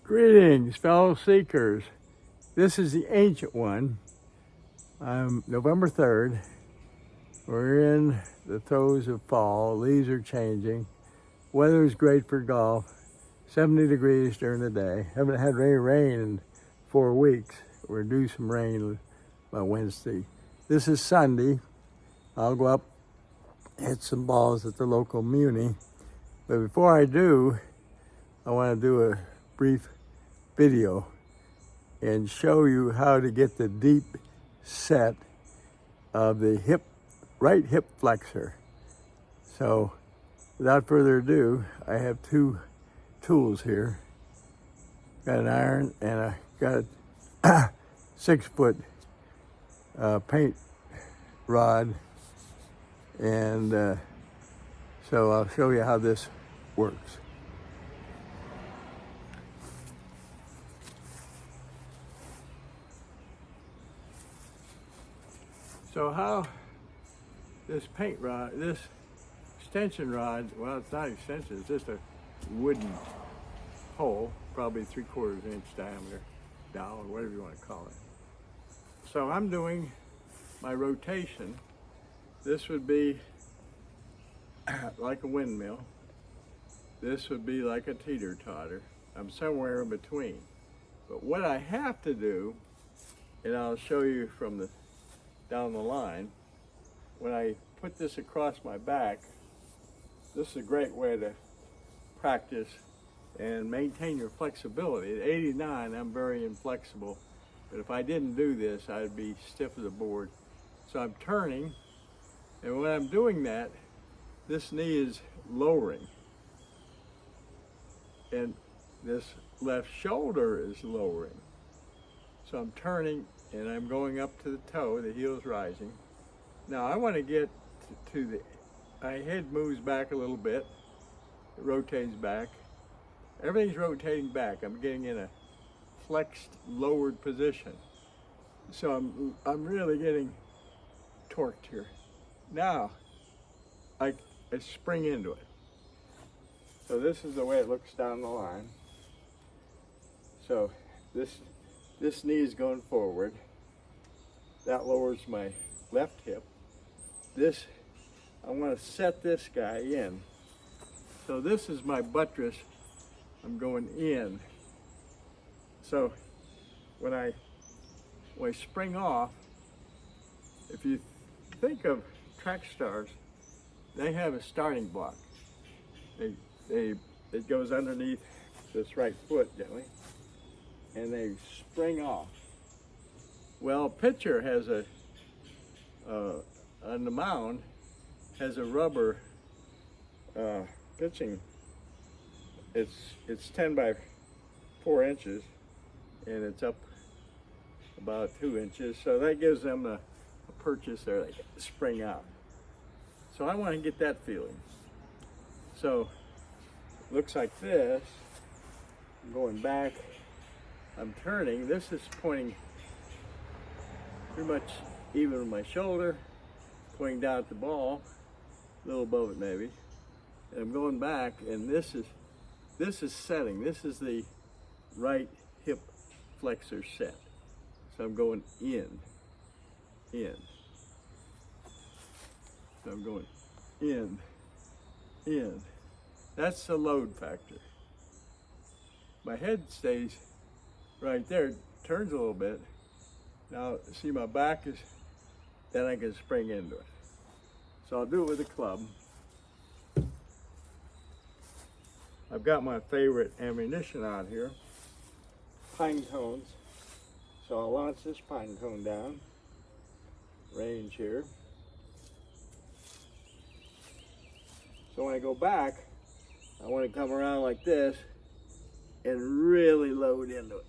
Greetings, fellow seekers. This is the ancient one. November 3rd. We're in the throes of fall. Leaves are changing. Weather is great for golf. 70 degrees during the day. Haven't had any rain in 4 weeks. We're due some rain by Wednesday. This is Sunday. I'll go up, hit some balls at the local muni. But before I do, I want to do a brief video and show you how to get the deep set of the right hip flexor. So without further ado, I have two tools here. Got an iron and I got a 6-foot paint rod, and so I'll show you how this works. So how this paint rod, this extension rod, well, it's not extension, it's just a wooden hole, probably 3/4 inch diameter, dowel, or whatever you want to call it. So I'm doing my rotation. This would be like a windmill. This would be like a teeter-totter. I'm somewhere in between. But what I have to do, and I'll show you from the down the line, when I put this across my back, this is a great way to practice and maintain your flexibility. At 89, I'm very inflexible, but if I didn't do this, I'd be stiff as a board. So I'm turning, and when I'm doing that, this knee is lowering, and this left shoulder is lowering. So I'm turning, and I'm going up to the toe, the heel's rising. Now I want to get to my head moves back a little bit, it rotates back. Everything's rotating back. I'm getting in a flexed, lowered position. So I'm really getting torqued here. Now, I spring into it. So this is the way it looks down the line. So this knee is going forward. That lowers my left hip. I want to set this guy in. So this is my buttress. I'm going in. So when I spring off, if you think of track stars, they have a starting block. It goes underneath this right foot generally, and they spring off. Well, pitcher has on the mound has a rubber pitching. It's 10 by 4 inches, and it's up about 2 inches. So that gives them a purchase there. They spring out. So I want to get that feeling. So it looks like this. I'm going back. I'm turning. This is pointing pretty much even with my shoulder, pointing down at the ball, a little above it maybe. And I'm going back, and this is setting. This is the right hip flexor set. So I'm going in. So I'm going in. That's the load factor. My head stays right there, turns a little bit. Now, see, my back is, then I can spring into it. So I'll do it with a club. I've got my favorite ammunition out here, pine cones. So I'll launch this pine cone down, range here. So when I go back, I want to come around like this and really load into it,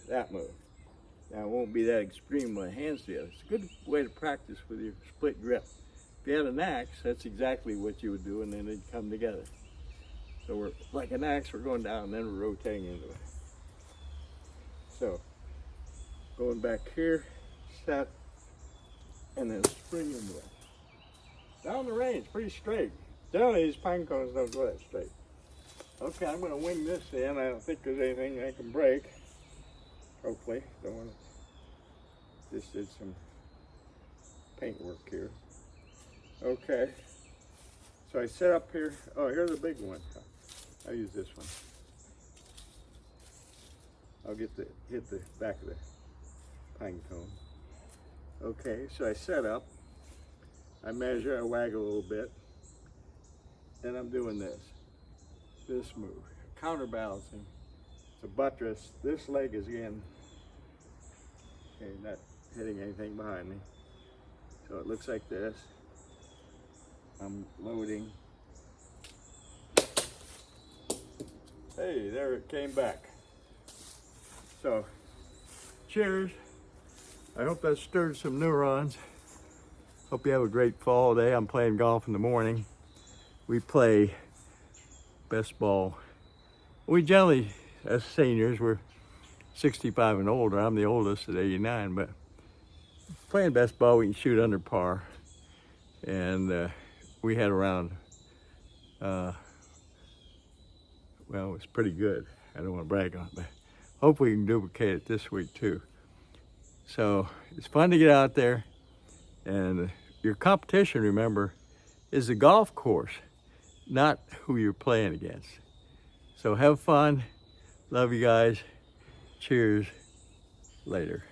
that move. Now it won't be that extreme with my hands together. It's a good way to practice with your split grip. If you had an axe, that's exactly what you would do, and then they'd come together. So we're like an axe, we're going down and then we're rotating into it. So going back here, set, and then spring into it. Down the range, pretty straight. Generally these pine cones don't go that straight. Okay, I'm going to wing this in. I don't think there's anything I can break. Hopefully. Don't want to. Just did some paint work here. Okay. So I set up here. Oh, here's the big one. I'll use this one. I'll hit the back of the pine cone. Okay, so I set up. I measure, I wag a little bit, and I'm doing this move, counterbalancing. It's a buttress. This leg is in, okay, not hitting anything behind me. So it looks like this. I'm loading. Hey, there it came back. So, cheers. I hope that stirred some neurons. Hope you have a great fall day. I'm playing golf in the morning. We play best ball. We generally, as seniors, we're 65 and older. I'm the oldest at 89, but playing best ball, we can shoot under par. And we had around, well, it was pretty good. I don't want to brag on it, but hopefully we can duplicate it this week too. So it's fun to get out there, and your competition, remember, is the golf course, not who you're playing against. So have fun. Love you guys. Cheers. Later.